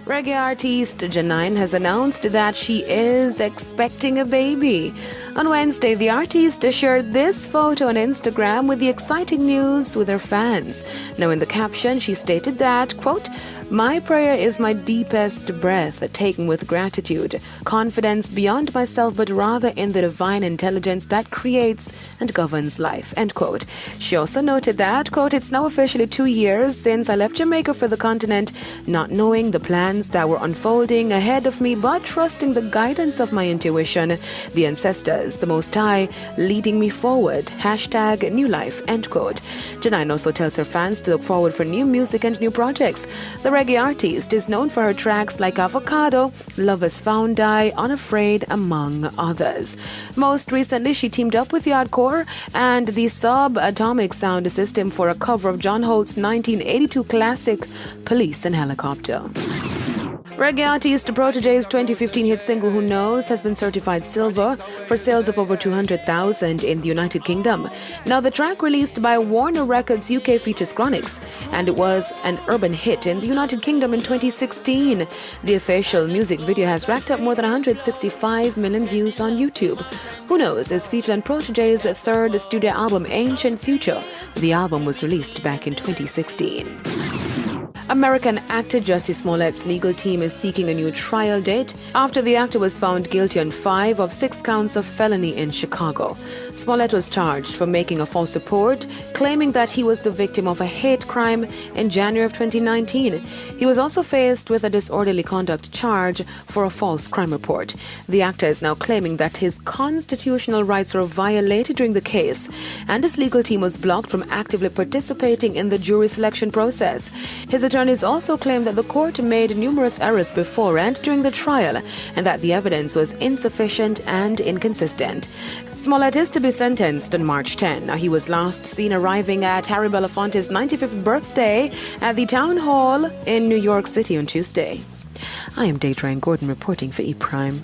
Reggae artist Jah9 has announced that she is expecting a baby. On Wednesday, the artist shared this photo on Instagram with the exciting news with her fans. Now, in the caption, she stated that, quote, "My prayer is my deepest breath, taken with gratitude, confidence beyond myself, but rather in the divine intelligence that creates and governs life," end quote. She also noted that, quote, "It's now officially 2 years since I left Jamaica for the continent, not knowing the plans that were unfolding ahead of me, but trusting the guidance of my intuition, the ancestors, the Most High, leading me forward. Hashtag new life," end quote. Jah9 also tells her fans to look forward for new music and new projects. The reggae artist is known for her tracks like Avocado, Love Has Found I, Unafraid, among others. Most recently, she teamed up with Yardcore and the Subatomic Sound System for a cover of John Holt's 1982 classic Police and Helicopter. Reggae artist Protoje's 2015 hit single Who Knows has been certified silver for sales of over 200,000 in the United Kingdom. Now, the track released by Warner Records UK features Chronix, and it was an urban hit in the United Kingdom in 2016. The official music video has racked up more than 165 million views on YouTube. Who Knows is featured on Protoje's third studio album Ancient Future. The album was released back in 2016. American actor Jussie Smollett's legal team is seeking a new trial date after the actor was found guilty on 5 of 6 counts of felony in Chicago. Smollett was charged for making a false report, claiming that he was the victim of a hate crime in January of 2019. He was also faced with a disorderly conduct charge for a false crime report. The actor is now claiming that his constitutional rights were violated during the case, and his legal team was blocked from actively participating in the jury selection process. His attorneys also claimed that the court made numerous errors before and during the trial, and that the evidence was insufficient and inconsistent. Smollett is to be sentenced on March 10. Now, he was last seen arriving at Harry Belafonte's 95th birthday at the Town Hall in New York City on Tuesday. I am Datrain Gordon reporting for ePrime.